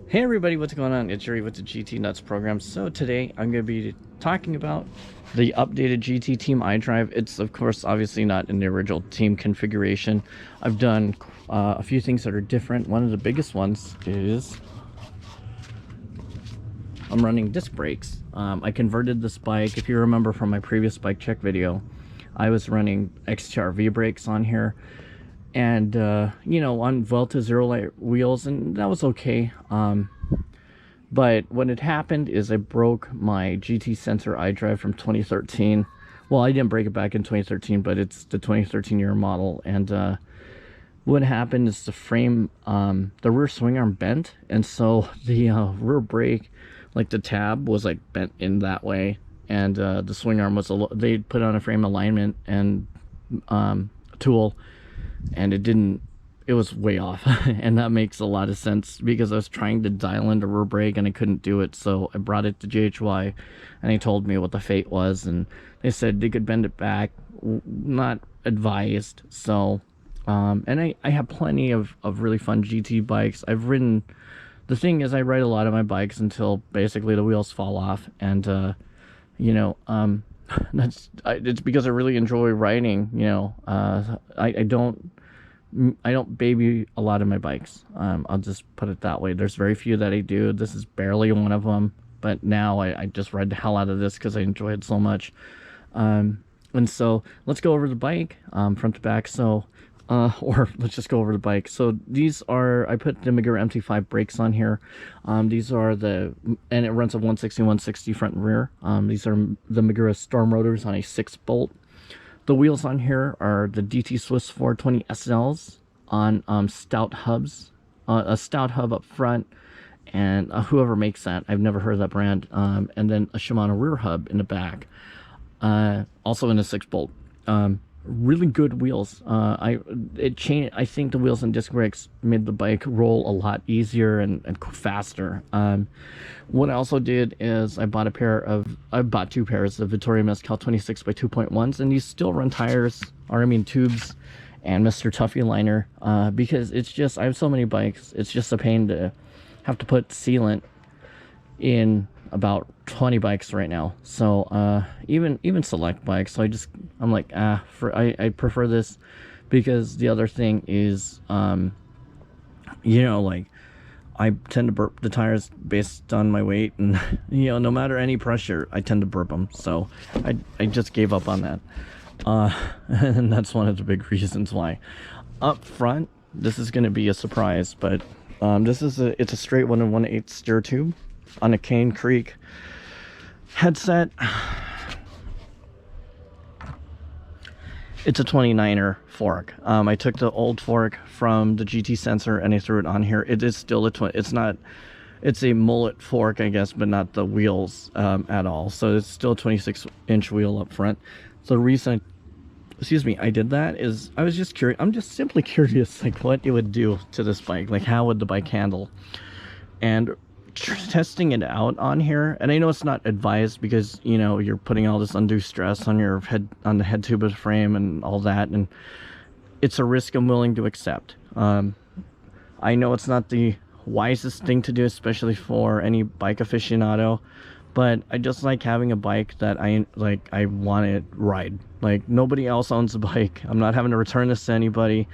Hey everybody, what's going on? It's Yuri with the GT Nuts program. So today I'm going to be talking about the updated GT Team iDrive. It's of course obviously not in the original team configuration. I've done a few things that are different. One of the biggest ones is I'm running disc brakes. I converted this bike. If you remember from my previous bike check video, I was running XTR brakes on here. And you know, on Vuelta Zero Light wheels, and that was okay. But what had happened is I broke my GT Sensor iDrive from 2013. Well, I didn't break it back in 2013, but it's the 2013 year model. And what happened is the frame, the rear swing arm bent, and so the rear brake, like the tab, was like bent in that way, and the swing arm was they put on a frame alignment and tool, and it was way off. And that makes a lot of sense because I was trying to dial in the rear brake and I couldn't do it. So I brought it to JHY and they told me what the fate was, and they said they could bend it back, not advised. So and I have plenty of really fun GT bikes. I've ridden, the thing is I ride a lot of my bikes until basically the wheels fall off, and you know, it's because I really enjoy riding. You know, I don't baby a lot of my bikes. I'll just put it that way. There's very few that I do. This is barely one of them, but now I just ride the hell out of this because I enjoy it so much. And so let's go over the bike front to back. So or let's just go over the bike. So these are, I put the Magura MT5 brakes on here. These are and it runs a 160 front and rear. These are the Magura Storm rotors on a 6-bolt. The wheels on here are the DT Swiss 420 SLs on stout hubs. A stout hub up front, and whoever makes that, I've never heard of that brand. And then a Shimano rear hub in the back, also in a 6-bolt. Really good wheels. I think the wheels and disc brakes made the bike roll a lot easier and faster. What I also did is I bought two pairs of Vittoria Mezcal 26 by 2.1s, and these still run tires, or I mean tubes, and Mr. Tuffy liner, because it's just, I have so many bikes, it's just a pain to have to put sealant in about 20 bikes right now. So even select bikes. So I'm like, I prefer this, because the other thing is, you know, like, I tend to burp the tires based on my weight, and you know, no matter any pressure, I tend to burp them. So I just gave up on that, and that's one of the big reasons why. Up front, this is going to be a surprise, but it's a straight 1 1/8 steer tube on a Cane Creek headset. It's a 29'er fork. I took the old fork from the GT Sensor and I threw it on here. It is still it's a mullet fork, I guess, but not the wheels at all. So it's still a 26-inch wheel up front. So the reason, I did that is I was just curious. I'm just simply curious, like, what it would do to this bike. Like, how would the bike handle? And testing it out on here, and I know it's not advised because, you know, you're putting all this undue stress on your head, on the head tube of the frame and all that, and it's a risk I'm willing to accept. I know it's not the wisest thing to do, especially for any bike aficionado, but I just like having a bike that I want to ride. Like, nobody else owns a bike. I'm not having to return this to anybody.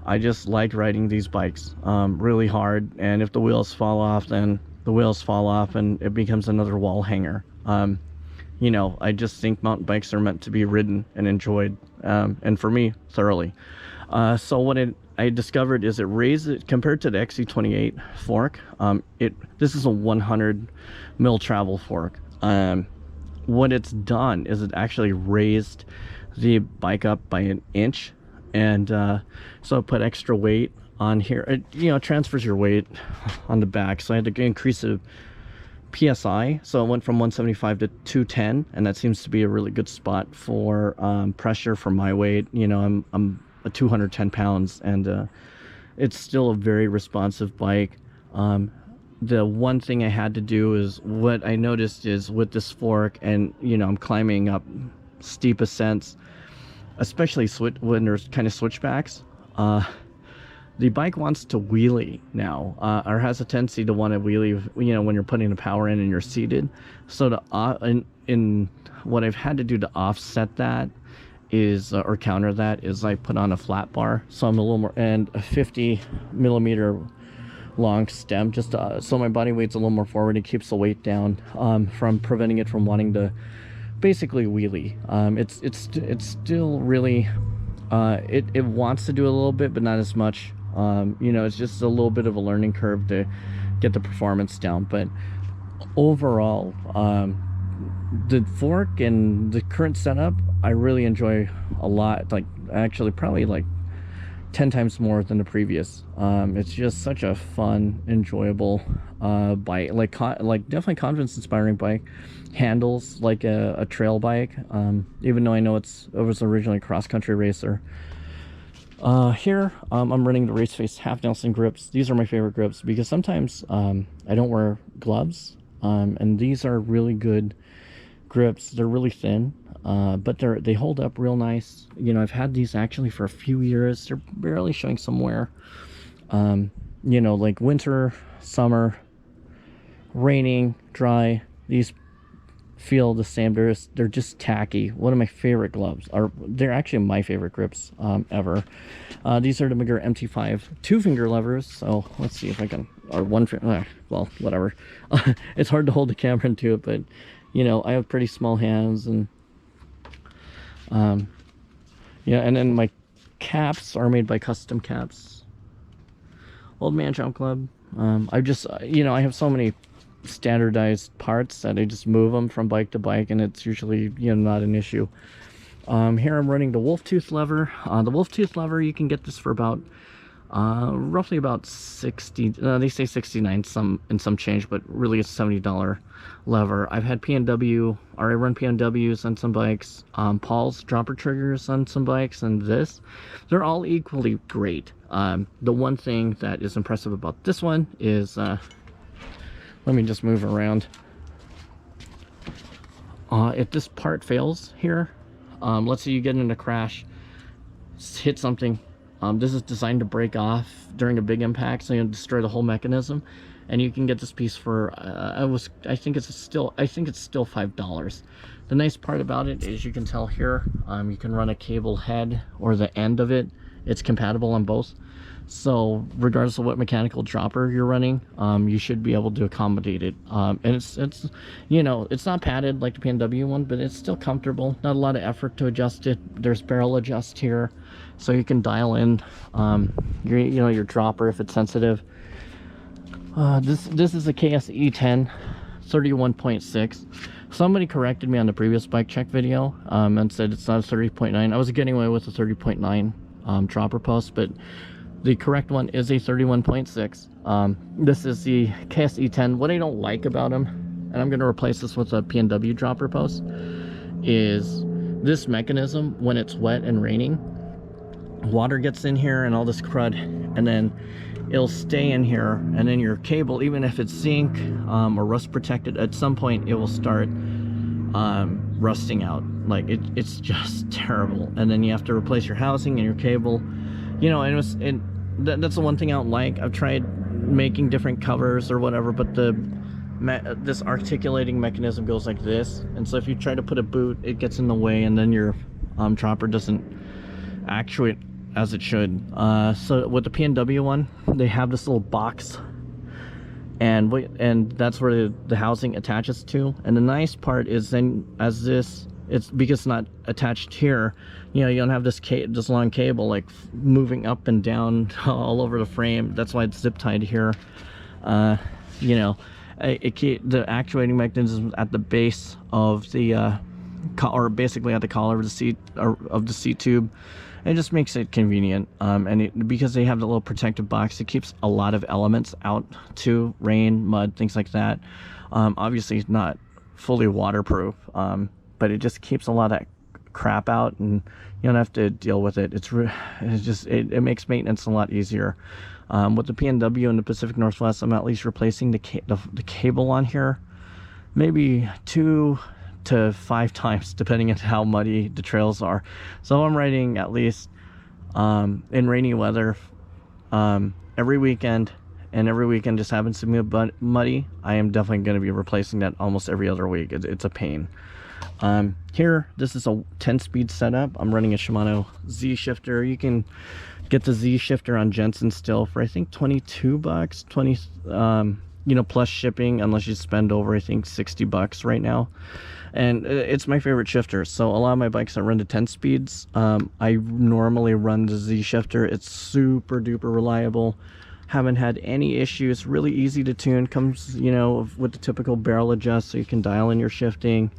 I just like riding these bikes really hard, and if the wheels fall off, then the wheels fall off and it becomes another wall hanger. You know, I just think mountain bikes are meant to be ridden and enjoyed, and for me, thoroughly. So what I discovered is it raises, compared to the XC28 fork, this is a 100 mil travel fork. What it's done is it actually raised the bike up by 1 inch. And so I put extra weight on here. It, you know, transfers your weight on the back, so I had to increase the PSI, so it went from 175 to 210, and that seems to be a really good spot for pressure for my weight. You know, I'm 210 pounds, and it's still a very responsive bike. The one thing I had to do is, what I noticed is with this fork, and you know, I'm climbing up steep ascents, especially when there's kind of switchbacks, the bike wants to wheelie now, or has a tendency to want to wheelie, you know, when you're putting the power in and you're seated. So to in what I've had to do to offset that is, or counter that, is I put on a flat bar, so I'm a little more, and a 50mm long stem, just so my body weight's a little more forward. It keeps the weight down, from preventing it from wanting to basically wheelie. It's still really, it wants to do a little bit, but not as much. You know, it's just a little bit of a learning curve to get the performance down. But overall, the fork and the current setup, I really enjoy a lot. Like, actually probably like 10 times more than the previous. It's just such a fun, enjoyable bike, like definitely confidence inspiring bike. Handles like a trail bike, even though I know it was originally a cross-country racer. Here I'm running the Race Face Half Nelson grips. These are my favorite grips because sometimes I don't wear gloves, and these are really good grips. They're really thin, but they hold up real nice. You know, I've had these actually for a few years. They're barely showing some wear. You know, like winter, summer, raining, dry, these feel the same. They're just tacky. One of my favorite gloves, or they're actually my favorite grips ever. These are the Magura MT5 2-finger levers. So let's see if I can, or one finger, well, whatever. It's hard to hold the camera into it, but you know, I have pretty small hands, and yeah. And then my caps are made by Custom Caps. Old Man Jump Club. I just, you know, I have so many standardized parts that I just move them from bike to bike, and it's usually, you know, not an issue. Here I'm running the Wolf Tooth lever. The Wolf Tooth lever, you can get this for about roughly about 60, they say 69 in some change, but really it's $70 lever. I've had PNW, or I run PNWs on some bikes, Paul's dropper triggers on some bikes, and they're all equally great. The one thing that is impressive about this one is, let me just move around. If this part fails here, let's say you get in a crash, hit something, this is designed to break off during a big impact, so you destroy the whole mechanism, and you can get this piece for I think it's still $5. The nice part about it is you can tell here, you can run a cable head or the end of it. It's compatible on both. So regardless of what mechanical dropper you're running, you should be able to accommodate it. And it's you know, it's not padded like the PNW one, but it's still comfortable. Not a lot of effort to adjust it. There's barrel adjust here, so you can dial in your dropper if it's sensitive. This is a KSE10 31.6. Somebody corrected me on the previous bike check video, and said it's not a 30.9. I was getting away with a 30.9 dropper post, but the correct one is a 31.6. This is the KSE10. What I don't like about them, and I'm going to replace this with a PNW dropper post, is this mechanism, when it's wet and raining, water gets in here and all this crud, and then it'll stay in here, and then your cable, even if it's zinc or rust protected, at some point it will start rusting out. Like it's just terrible, and then you have to replace your housing and your cable. You know, and that's the one thing I don't like. I've tried making different covers or whatever, but this articulating mechanism goes like this, and so if you try to put a boot, it gets in the way, and then your dropper doesn't actuate as it should. So with the PNW one, they have this little box, and that's where the housing attaches to. And the nice part is, then as it's because it's not attached here, you know, you don't have this long cable like moving up and down all over the frame. That's why it's zip tied here. You know, the actuating mechanism at the base of the or basically at the collar of the seat, or of the seat tube. It just makes it convenient, and because they have the little protective box, it keeps a lot of elements out too, rain, mud, things like that. Obviously it's not fully waterproof, but it just keeps a lot of crap out, and you don't have to deal with it. It makes maintenance a lot easier. With the PNW in the Pacific Northwest, I'm at least replacing the cable on here maybe 2 to 5 times, depending on how muddy the trails are. So I'm riding at least in rainy weather every weekend, and every weekend just happens to be muddy, I am definitely going to be replacing that almost every other week. It's a pain. Here, this is a 10-speed setup. I'm running a Shimano Z Shifter. You can get the Z Shifter on Jensen still for I think 22 bucks, 20 you know, plus shipping, unless you spend over I think 60 bucks right now. And it's my favorite shifter. So a lot of my bikes that run to 10 speeds, I normally run the Z Shifter. It's super duper reliable. Haven't had any issues. Really easy to tune. Comes, you know, with the typical barrel adjust, so you can dial in your shifting.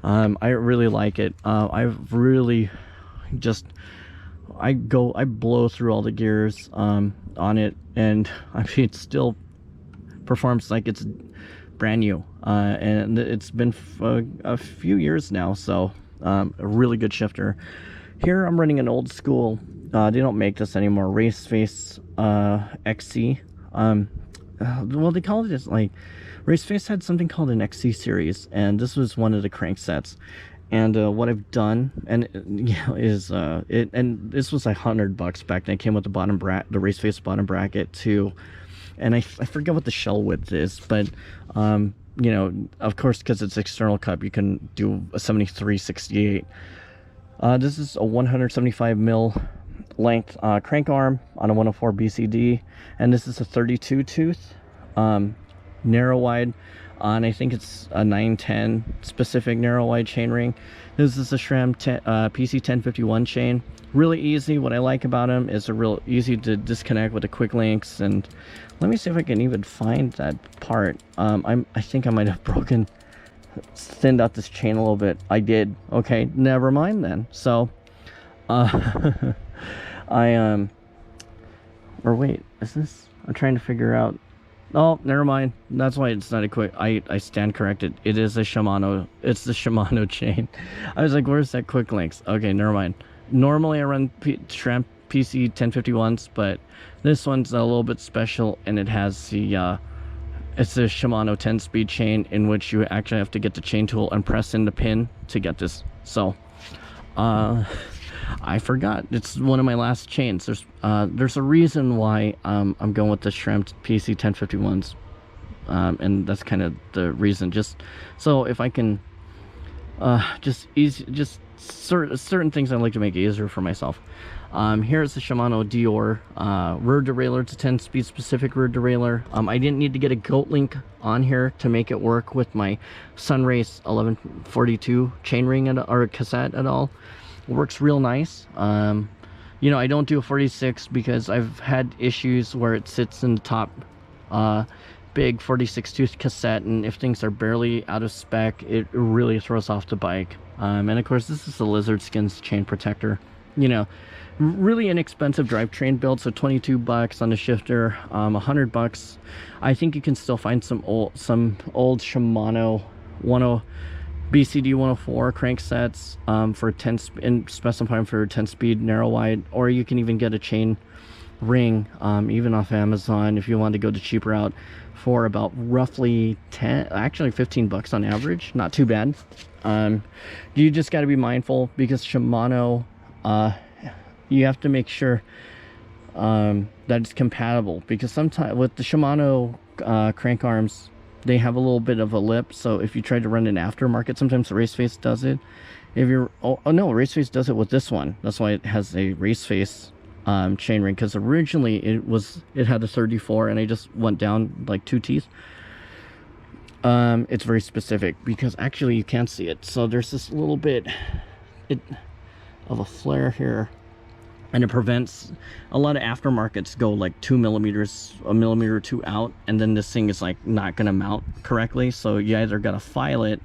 I really like it. I've really just, I blow through all the gears on it, and I mean, it still performs like it's brand new, and it's been a few years now, so a really good shifter. Here I'm running an old school, they don't make this anymore, Race Face XC. Well, they call it this, like, Race Face had something called an XC series, and this was one of the crank sets. And what I've done, and you know, is and this was like $100 back then. It came with the bottom the Race Face bottom bracket too, and I forget what the shell width is, but you know, of course, because it's external cup, you can do a 73/68. This is a 175 mil length crank arm on a 104 BCD, and this is a 32 tooth narrow wide on, I think it's a 910 specific narrow wide chain ring. This is a Sram PC 1051 chain. Really easy. What I like about them is they're real easy to disconnect with the quick links. And let me see if I can even find that part. I think I might have thinned out this chain a little bit. I did. Okay, never mind then. So or wait, is this, I'm trying to figure out. Oh, never mind. That's why it's not a quick. I stand corrected. It is a Shimano. It's the Shimano chain. I was like, where's that quick links? Okay, never mind. Normally I run Sram PC 1051s, but this one's a little bit special, and it has the it's a Shimano 10-speed chain, in which you actually have to get the chain tool and press in the pin to get this. So I forgot, it's one of my last chains. There's a reason why I'm going with the Sram PC 1051s, and that's kind of the reason. Just so if I can certain things I like to make it easier for myself. Here's the Shimano D-Or rear derailleur. It's a 10-speed specific rear derailleur. I didn't need to get a goat link on here to make it work with my Sunrace 1142 chainring or cassette at all. It works real nice. You know, I don't do a 46 because I've had issues where it sits in the top big 46 tooth cassette, and if things are barely out of spec, it really throws off the bike. And of course, this is the Lizard Skins chain protector. You know, really inexpensive drivetrain build, so 22 bucks on the shifter, 100 bucks. I think you can still find some old Shimano BCD 104 crank sets for 10 and specifying for 10-speed narrow wide, or you can even get a chain ring even off Amazon if you want to go the cheaper route for about roughly 15 bucks on average. Not too bad. You just got to be mindful, because Shimano, you have to make sure that it's compatible, because sometimes with the Shimano crank arms, they have a little bit of a lip, so if you try to run an aftermarket, sometimes the Race Face does it. If you're, oh no, Race Face does it with this one. That's why it has a Race Face chain ring, because originally it had a 34, and I just went down like 2 teeth. It's very specific, because actually you can't see it, so there's this little bit of a flare here, and it prevents a lot of aftermarkets go like 2 millimeters, a millimeter or 2 out, and then this thing is like not gonna mount correctly. So you either gotta file it,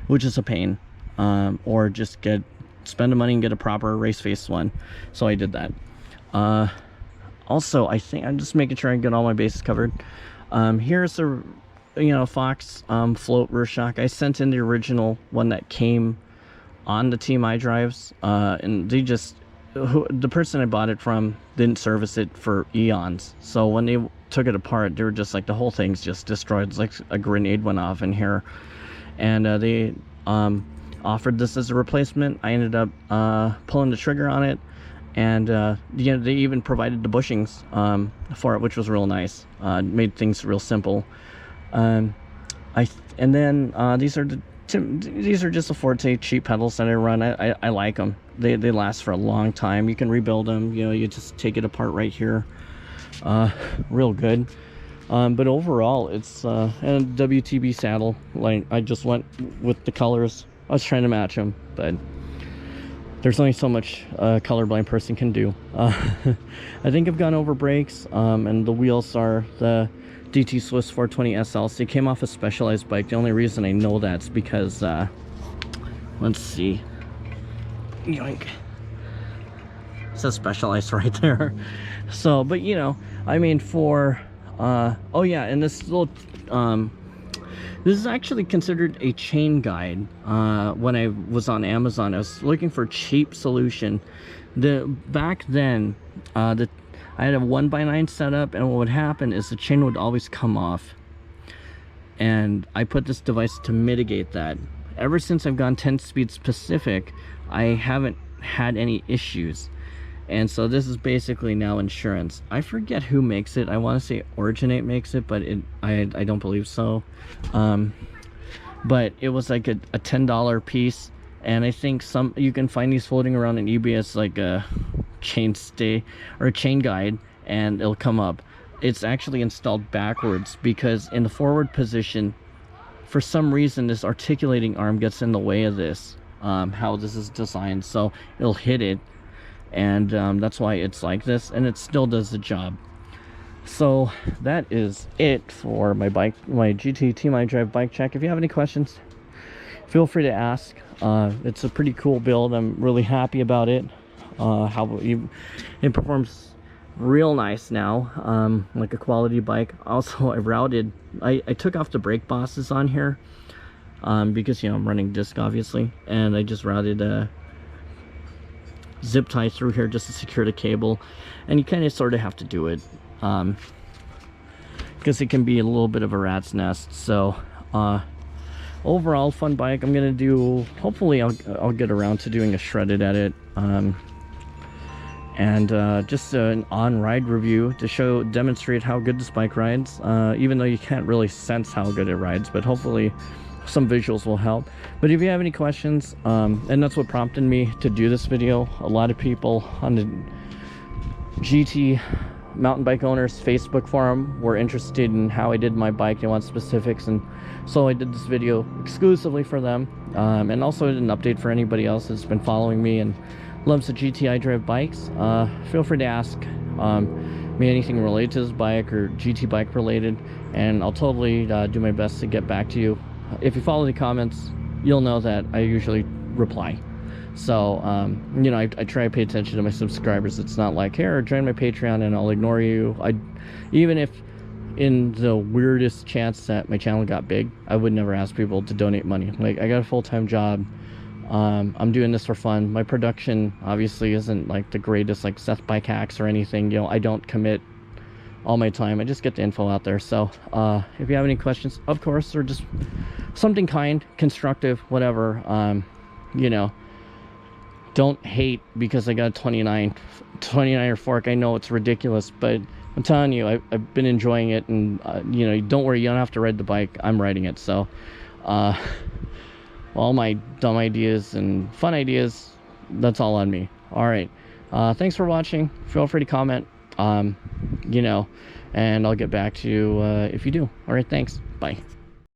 which is a pain, or just spend the money and get a proper Race Face one. So I did that. Also, I think I'm just making sure I get all my bases covered. Here's the, you know, Fox float rear shock. I sent in the original one that came on the Team iDrives, and they just, the person I bought it from didn't service it for eons. So when they took it apart, they were just like, the whole thing's just destroyed. It's like a grenade went off in here. And they offered this as a replacement. I ended up pulling the trigger on it, And you know, they even provided the bushings for it, which was real nice. Made things real simple. And then these are just the Forte cheap pedals that I run. I like them. They last for a long time. You can rebuild them. You know, you just take it apart right here. Real good. But overall, it's a WTB saddle. Like, I just went with the colors. I was trying to match them, but there's only so much a colorblind person can do. I think I've gone over brakes, and the wheels are the DT Swiss 420 SLs. They came off a Specialized bike. The only reason I know that's because, let's see. Yoink. It says Specialized right there. So, but you know, I mean, for, oh yeah, and this little, this is actually considered a chain guide. When I was on Amazon, I was looking for a cheap solution. Back then, I had a 1x9 setup, and what would happen is the chain would always come off. And I put this device to mitigate that. Ever since I've gone 10-speed specific, I haven't had any issues. And so this is basically now insurance. I forget who makes it. I want to say Originate makes it, but I don't believe so. But it was like a $10 piece, and I think you can find these floating around in eBay as like a chain stay or a chain guide, and it'll come up. It's actually installed backwards because in the forward position, for some reason, this articulating arm gets in the way of this, how this is designed, so it'll hit it. And that's why it's like this, and it still does the job. So that is it for my GT Team iDrive bike check. If you have any questions, feel free to ask. It's a pretty cool build. I'm really happy about it. It performs real nice now, like a quality bike. Also, I took off the brake bosses on here because, you know, I'm running disc obviously, and I just routed a zip tie through here just to secure the cable, and you kind of sort of have to do it because it can be a little bit of a rat's nest. So overall, fun bike. I'm gonna do, hopefully I'll get around to doing a shredded edit, and just an on-ride review to demonstrate how good this bike rides, even though you can't really sense how good it rides, but hopefully some visuals will help. But if you have any questions, and that's what prompted me to do this video, a lot of people on the GT mountain bike owners Facebook forum were interested in how I did my bike. They want specifics, and so I did this video exclusively for them, and also an update for anybody else that's been following me and loves the GT iDrive bikes. Feel free to ask me anything related to this bike or GT bike related, and I'll totally do my best to get back to you. If you follow the comments, you'll know that I usually reply. So, you know, I try to pay attention to my subscribers. It's not like, here, join my Patreon and I'll ignore you. Even if in the weirdest chance that my channel got big, I would never ask people to donate money. Like, I got a full-time job. I'm doing this for fun. My production obviously isn't like the greatest, like Seth Bike Hacks or anything. You know, I don't commit all my time. I just get the info out there. So if you have any questions, of course, or just something kind, constructive, whatever, you know, don't hate because I got a 29'er fork. I know it's ridiculous, but I'm telling you, I've been enjoying it, and you know, don't worry, you don't have to ride the bike. I'm riding it. So all my dumb ideas and fun ideas, that's all on me. All right, thanks for watching. Feel free to comment, you know, and I'll get back to you if you do. All right, thanks. Bye.